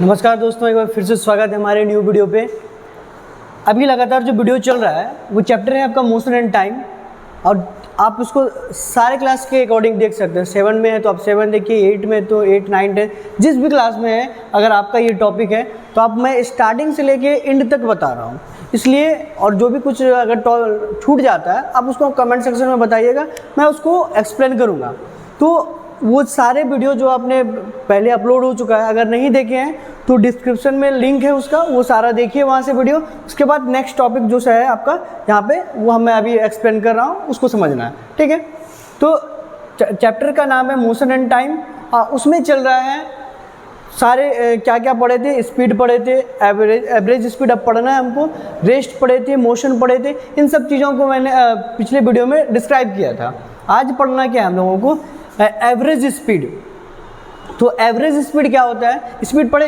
नमस्कार दोस्तों, एक बार फिर से स्वागत है हमारे न्यू वीडियो पे। अभी लगातार जो वीडियो चल रहा है वो चैप्टर है आपका मोशन एंड टाइम, और आप उसको सारे क्लास के अकॉर्डिंग देख सकते हैं। 7 में है तो आप 7 देखिए, 8 में तो 8, 9, 10 जिस भी क्लास में है अगर आपका ये टॉपिक है तो आप मैं स्टार्टिंग से लेके एंड तक बता रहा हूँ, इसलिए और जो भी कुछ अगर छूट जाता है आप उसको कमेंट सेक्शन में बताइएगा, मैं उसको एक्सप्लेन करूँगा। तो वो सारे वीडियो जो आपने पहले अपलोड हो चुका है, अगर नहीं देखे हैं तो डिस्क्रिप्शन में लिंक है उसका, वो सारा देखिए वहाँ से वीडियो। उसके बाद नेक्स्ट टॉपिक जो है आपका यहाँ पे वो मैं अभी एक्सप्लेन कर रहा हूँ, उसको समझना है, ठीक है। तो चैप्टर का नाम है मोशन एंड टाइम। उसमें चल रहा है सारे क्या क्या पढ़े थे, स्पीड पढ़े थे, एवरेज स्पीड अब पढ़ना है हमको, रेस्ट पढ़े थे, मोशन पढ़े थे। इन सब चीज़ों को मैंने पिछले वीडियो में डिस्क्राइब किया था। आज पढ़ना क्या है हम लोगों को, एवरेज स्पीड। तो एवरेज स्पीड क्या होता है, स्पीड पढ़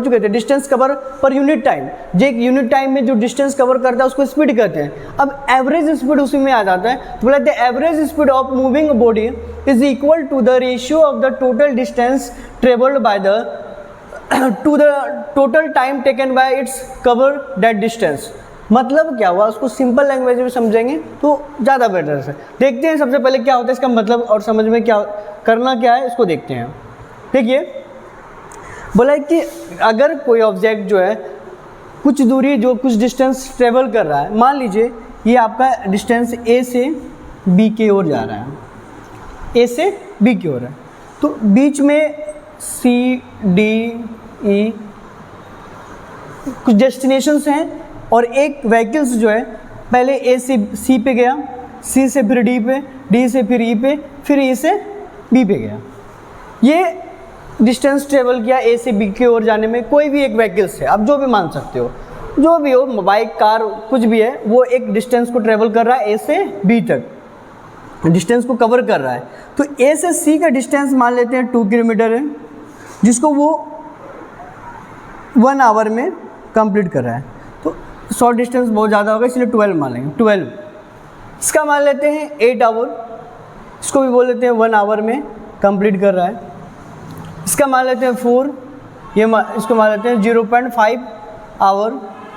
चुके थे। Distance cover per unit time, जो एक यूनिट टाइम में जो डिस्टेंस कवर करता है उसको स्पीड कहते हैं। अब एवरेज स्पीड उसी में आ जाता है, तो बोला the average speed of moving body is equal to the ratio of the total distance travelled by the to the total time taken by its cover that distance. मतलब क्या हुआ, उसको सिंपल लैंग्वेज में समझेंगे तो ज़्यादा बेटर है। देखते हैं सबसे पहले क्या होता है इसका मतलब, और समझ में क्या करना क्या है इसको देखते हैं। देखिए, बोला है कि अगर कोई ऑब्जेक्ट जो है कुछ दूरी, जो कुछ डिस्टेंस ट्रेवल कर रहा है, मान लीजिए ये आपका डिस्टेंस ए से बी की ओर जा रहा है, ए से बी की ओर है, तो बीच में सी डी ई कुछ डेस्टिनेशंस हैं, और एक व्हीकल्स जो है पहले ए से सी पे गया, सी से फिर डी पे, डी से फिर ई पे, फिर ई से बी पे गया। ये डिस्टेंस ट्रेवल किया ए से बी की ओर जाने में, कोई भी एक व्हीकल्स है, आप जो भी मान सकते हो, जो भी हो, बाइक, कार, कुछ भी है, वो एक डिस्टेंस को ट्रेवल कर रहा है ए से बी तक, डिस्टेंस को कवर कर रहा है। तो ए से सी का डिस्टेंस मान लेते हैं 2 किलोमीटर है, जिसको वो 1 आवर में कंप्लीट कर रहा है। तो शॉर्ट डिस्टेंस बहुत ज़्यादा होगा, इसलिए 12 मान लेंगे। 12 इसका मान लेते हैं 8 आवर, इसको भी बोल लेते हैं 1 आवर में कंप्लीट कर रहा है। इसका मान लेते हैं 4, इसको मान लेते हैं 0.5 आवर,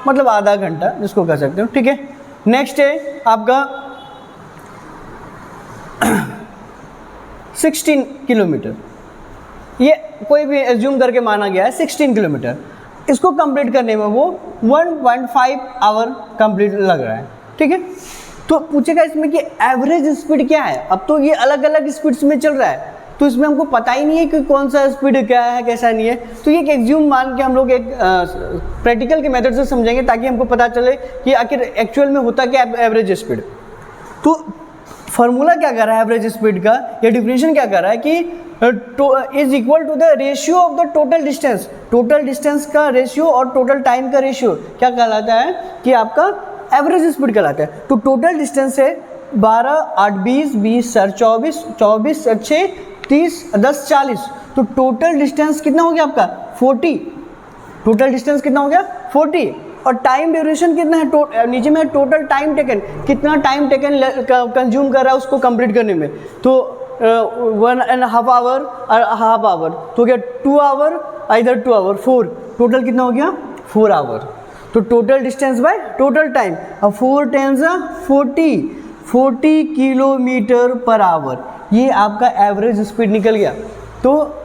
मतलब आधा घंटा जिसको कह सकते हो, ठीक है। नेक्स्ट है आपका 16 किलोमीटर, ये कोई भी एज्यूम करके माना गया है 16 किलोमीटर। इसको कंप्लीट करने में वो 1.5 आवर कंप्लीट लग रहा है, ठीक है। तो पूछेगा इसमें कि एवरेज स्पीड क्या है। अब तो ये अलग अलग स्पीड्स में चल रहा है, तो इसमें हमको पता ही नहीं है कि कौन सा स्पीड क्या है, कैसा नहीं है। तो ये एक एग्ज्यूम मान के हम लोग एक प्रैक्टिकल के मेथड से समझेंगे, ताकि हमको पता चले कि आखिर एक्चुअल में होता क्या एवरेज स्पीड। तो फार्मूला क्या कर रहा है एवरेज स्पीड का, या डिफिनेशन क्या कर रहा है कि is equal to the ratio of the total distance. Total distance का रेशियो और टोटल टाइम का रेशियो क्या कहलाता है कि आपका एवरेज स्पीड कहलाता है। तो टोटल डिस्टेंस है 12, 8, 20, 20, 24, 24, 6, 30, 10, 40। तो टोटल डिस्टेंस कितना हो गया आपका 40। टोटल डिस्टेंस कितना हो गया 40, और टाइम ड्यूरेशन कितना है, नीचे में टोटल टाइम टेकन, कितना टाइम टेकन कंज्यूम कर रहा है उसको कंप्लीट करने में। तो 1.5 आवर और हाफ आवर, तो क्या 2 आवर, इधर 2 आवर, 4, टोटल कितना हो गया 4 आवर। तो total distance by total time, अब 4 × 40 किलोमीटर पर आवर, ये आपका एवरेज स्पीड निकल गया। तो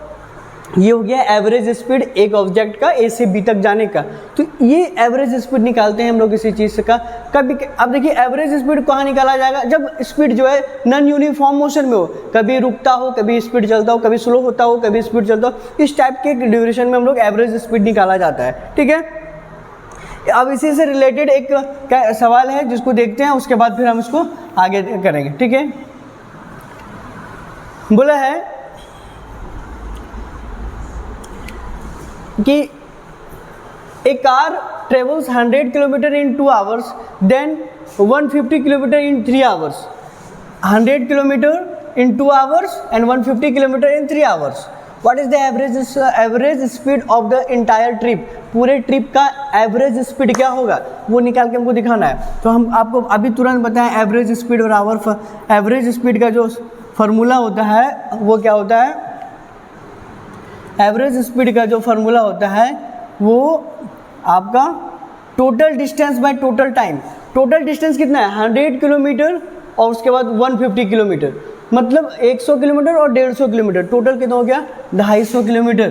ये हो गया एवरेज स्पीड एक ऑब्जेक्ट का ए से बी तक जाने का। तो ये एवरेज स्पीड निकालते हैं हम लोग किसी चीज़ का। कभी अब देखिए एवरेज स्पीड कहाँ निकाला जाएगा, जब स्पीड जो है नॉन यूनिफॉर्म मोशन में हो, कभी रुकता हो, कभी स्पीड चलता हो, कभी स्लो होता हो, कभी स्पीड चलता हो। इस टाइप के ड्यूरेशन में हम लोग एवरेज स्पीड निकाला जाता है, ठीक है। अब इसी से रिलेटेड एक क्या सवाल है जिसको देखते हैं, उसके बाद फिर हम इसको आगे करेंगे, ठीक है। बोला है कि a car travels 100 kilometre in 2 hours, then 150 kilometre in 3 hours. 100 kilometre in 2 hours and 150 kilometre in 3 hours. What is the average speed of the entire trip? पूरे ट्रिप का एवरेज स्पीड क्या होगा वो निकाल के हमको दिखाना है। तो हम आपको अभी तुरंत बताएं एवरेज स्पीड और आवर। एवरेज स्पीड का जो फार्मूला होता है वो क्या होता है, एवरेज स्पीड का जो फार्मूला होता है वो आपका total distance by total time. Total distance कितना है 100 किलोमीटर और उसके बाद 150 किलोमीटर, मतलब 100 किलोमीटर और 150 किलोमीटर, टोटल कितना हो गया 250 किलोमीटर।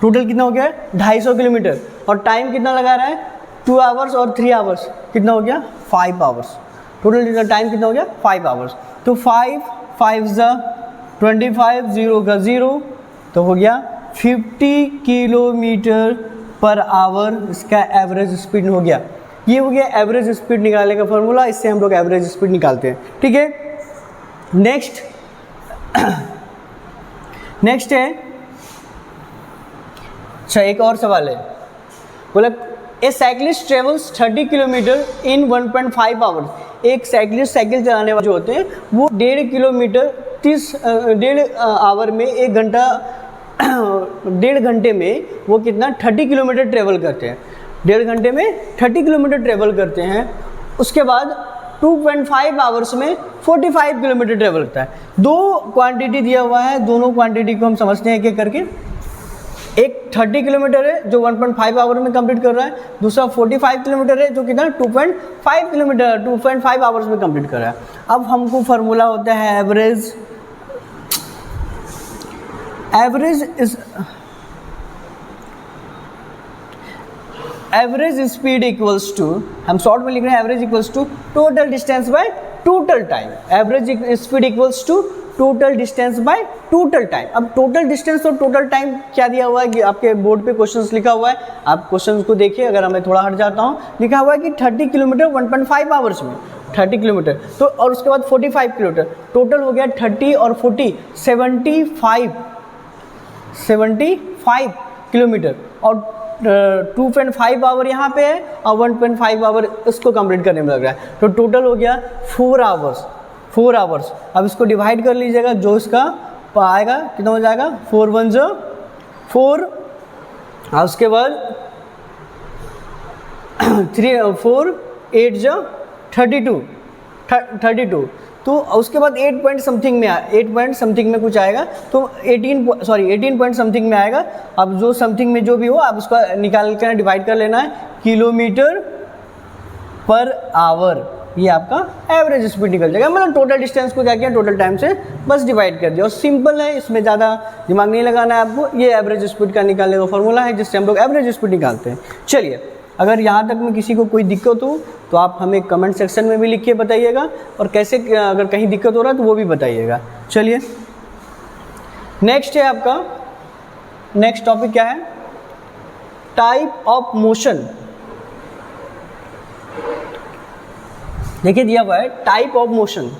टोटल कितना हो गया 250 किलोमीटर। और टाइम कितना लगा रहा है 2 आवर्स और 3 आवर्स, कितना हो गया 5 आवर्स। टोटल टाइम कितना हो गया 5 आवर्स। तो 5 5 ज़ा 25, 0 का 0, तो हो गया 50 किलोमीटर पर आवर इसका एवरेज स्पीड हो गया। ये हो गया एवरेज स्पीड निकालने का फॉर्मूला, इससे हम लोग एवरेज स्पीड निकालते हैं। ठीक है, नेक्स्ट नेक्स्ट है, अच्छा एक और सवाल है, बोला a cyclist travels 30 kilometre in 1.5 hours. एक साइकिलिस्ट साइकिल चलाने वाले जो होते हैं वो 1.5 किलोमीटर 1.5 आवर में 1 घंटा 1.5 घंटे में वो कितना 30 किलोमीटर ट्रेवल करते हैं। 1.5 घंटे में 30 किलोमीटर ट्रेवल करते हैं। उसके बाद 2.5 आवर्स में 45 किलोमीटर ट्रेवल करता है। दो क्वांटिटी दिया हुआ है, दोनों क्वांटिटी को हम समझते हैं एक एक करके। एक 30 किलोमीटर है जो 1.5 आवर में कंप्लीट कर रहा है, दूसरा 45 किलोमीटर है जो कितना 2.5 आवर्स में कंप्लीट कर रहा है। अब हमको फार्मूला होता है average. Average speed equals to, हम शॉर्ट में लिख रहे हैं average equals to total distance by total time. Average speed equals to total distance by total time. अब टोटल डिस्टेंस और टोटल टाइम क्या दिया हुआ है कि आपके बोर्ड पे क्वेश्चंस लिखा हुआ है, आप क्वेश्चंस को देखिए। अगर मैं थोड़ा हट जाता हूँ, लिखा हुआ है कि 30 किलोमीटर 1.5 आवर्स में 30 किलोमीटर, तो और उसके बाद 45 किलोमीटर, टोटल हो गया 30 और 40 75 किलोमीटर। और 2.5 आवर यहाँ पे है और 1.5 आवर इसको कंप्लीट करने में लग रहा है, तो टोटल हो गया 4 आवर्स। अब इसको डिवाइड कर लीजिएगा, जो इसका आएगा कितना हो जाएगा 4 1 जो 4, और उसके बाद 4 8 जो 32, तो उसके बाद 8 पॉइंट समथिंग में कुछ आएगा, तो 18 पॉइंट समथिंग में आएगा। अब जो समथिंग में जो भी हो आप उसका निकाल कर डिवाइड कर लेना है किलोमीटर पर आवर, ये आपका एवरेज स्पीड निकल जाएगा। मतलब टोटल डिस्टेंस को क्या किया, टोटल टाइम से बस डिवाइड कर दिया, और सिंपल है, इसमें ज़्यादा दिमाग नहीं लगाना है आपको। ये एवरेज स्पीड का निकालने का फॉर्मूला है जिससे हम लोग एवरेज स्पीड निकालते हैं। चलिए, अगर यहाँ तक में किसी को कोई दिक्कत हो तो आप हमें कमेंट सेक्शन में भी लिख के बताइएगा, और कैसे अगर कहीं दिक्कत हो रहा है तो वो भी बताइएगा। चलिए, नेक्स्ट है आपका, नेक्स्ट टॉपिक क्या है, टाइप ऑफ मोशन। देखिए दिया हुआ है type of motion.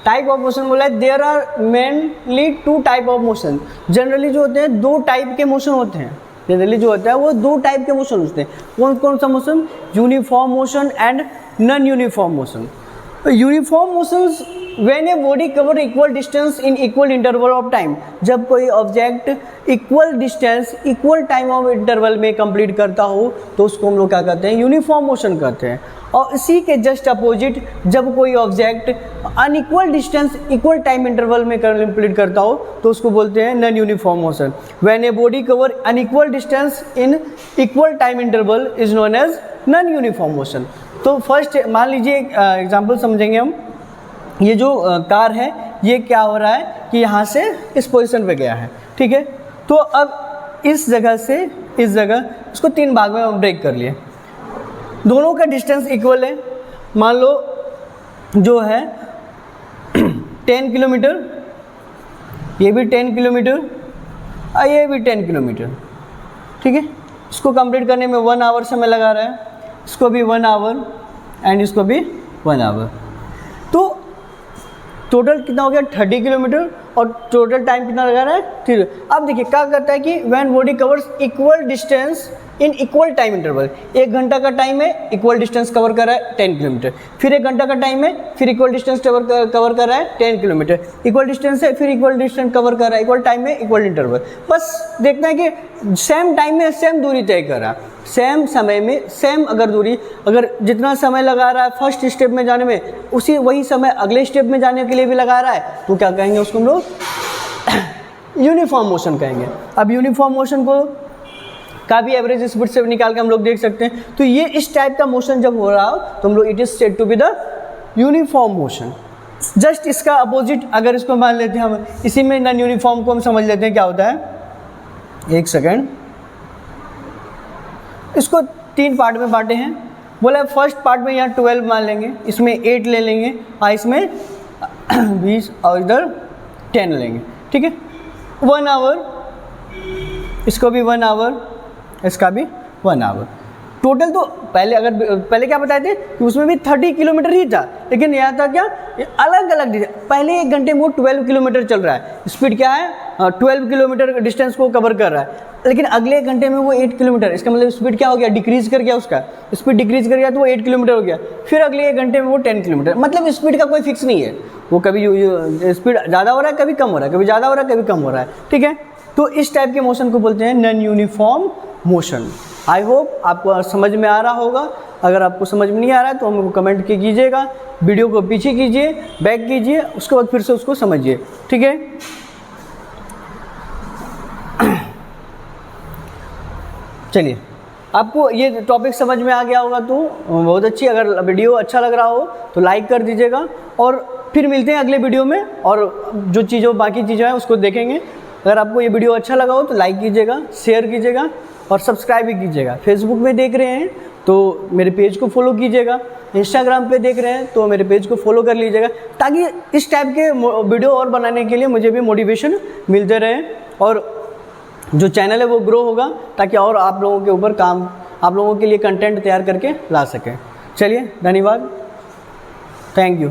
Type of motion बोला है there are mainly 2 type of motion. Generally जो होते हैं 2 टाइप के मोशन होते हैं, जनरली जो होता है वो 2 टाइप के मोशन होते हैं। कौन कौन सा motion, uniform motion and non uniform motion. Uniform motions when a body cover equal distance in equal interval of time. जब कोई object equal distance equal time of interval में कंप्लीट करता हो तो उसको हम लोग क्या कहते हैं, यूनिफॉर्म मोशन कहते हैं। और इसी के जस्ट अपोजिट जब कोई object unequal distance equal time interval में कंप्लीट करता हो तो उसको बोलते हैं non uniform motion. When a body cover unequal distance in equal time interval is known as non uniform motion. तो फर्स्ट मान लीजिए एग्जांपल समझेंगे हम। ये जो कार है ये क्या हो रहा है कि यहाँ से इस पोजीशन पे गया है, ठीक है। तो अब इस जगह से इस जगह इसको 3 भाग में हम ब्रेक कर लिए, दोनों का डिस्टेंस इक्वल है। मान लो जो है 10 किलोमीटर, ये भी 10 किलोमीटर और ये भी 10 किलोमीटर, ठीक है। इसको कंप्लीट करने में 1 आवर समय लगा रहा है, इसको भी 1 आवर एंड इसको भी 1 आवर। तो टोटल कितना हो गया 30 किलोमीटर और टोटल टाइम कितना लगा रहा है 3। अब देखिए क्या करता है कि when body covers equal distance in equal time interval, 1 घंटा का टाइम है, इक्वल डिस्टेंस कवर कर रहा है 10 किलोमीटर, फिर 1 घंटा का टाइम है, फिर इक्वल डिस्टेंस कवर कर रहा है 10 किलोमीटर, इक्वल डिस्टेंस है, फिर इक्वल डिस्टेंस कवर कर रहा है, इक्वल टाइम में इक्वल इंटरवल। बस देखना है कि सेम टाइम में सेम दूरी तय कर रहा है, सेम समय में सेम अगर दूरी, अगर जितना समय लगा रहा है फर्स्ट स्टेप में जाने में वही समय अगले स्टेप में जाने के लिए भी लगा रहा है तो क्या कहेंगे उसको हम लोग यूनिफॉर्म मोशन कहेंगे। अब यूनिफॉर्म मोशन को का भी एवरेज स्पीड से निकाल के हम लोग देख सकते हैं। तो ये इस टाइप का मोशन जब हो रहा हो तो हम लोग it is said to be the uniform motion. Just इसका अपोजिट अगर इसको मान लेते हैं हम, इसी में नॉन यूनिफॉर्म को हम समझ लेते हैं क्या होता है। एक सेकेंड, इसको 3 पार्ट में बांटे हैं। बोला फर्स्ट पार्ट में यहाँ 12 मान लेंगे, इसमें 8 ले लेंगे और इसमें 20 और इधर 10 लेंगे, ठीक है। 1 आवर, इसको भी 1 आवर, इसका भी 1 आवर। टोटल तो पहले क्या बताए थे कि उसमें भी 30 किलोमीटर ही था, लेकिन यहाँ था क्या, ये अलग अलग पहले 1 घंटे में वो 12 किलोमीटर चल रहा है, स्पीड क्या है 12 किलोमीटर डिस्टेंस को कवर कर रहा है। लेकिन अगले 1 घंटे में वो 8 किलोमीटर, इसका मतलब स्पीड क्या हो गया, डिक्रीज कर गया, उसका स्पीड डिक्रीज कर गया तो वो 8 किलोमीटर हो गया। फिर अगले 1 घंटे में वो 10 किलोमीटर। मतलब स्पीड का कोई फिक्स नहीं है, वो कभी स्पीड ज़्यादा हो रहा है, कभी कम हो रहा है, कभी ज़्यादा हो रहा है, कभी कम हो रहा है, ठीक है। तो इस टाइप के मोशन को बोलते हैं non uniform motion. I hope आपको समझ में आ रहा होगा। अगर आपको समझ में नहीं आ रहा है तो हमको कमेंट कीजिएगा, वीडियो को पीछे कीजिए, बैक कीजिए, उसके बाद फिर से उसको समझिए, ठीक है। चलिए, आपको ये टॉपिक समझ में आ गया होगा तो बहुत अच्छी। अगर वीडियो अच्छा लग रहा हो तो लाइक कर दीजिएगा और फिर मिलते हैं अगले वीडियो में, और जो बाकी चीज़ें हैं उसको देखेंगे। अगर आपको ये वीडियो अच्छा लगा हो तो लाइक कीजिएगा, शेयर कीजिएगा और सब्सक्राइब भी कीजिएगा। फेसबुक में देख रहे हैं तो मेरे पेज को फॉलो कीजिएगा, इंस्टाग्राम पे देख रहे हैं तो मेरे पेज को फॉलो कर लीजिएगा, ताकि इस टाइप के वीडियो और बनाने के लिए मुझे भी मोटिवेशन मिलते रहे और जो चैनल है वो ग्रो होगा, ताकि और आप लोगों के ऊपर काम, आप लोगों के लिए कंटेंट तैयार करके ला सकें। चलिए, धन्यवाद, थैंक यू।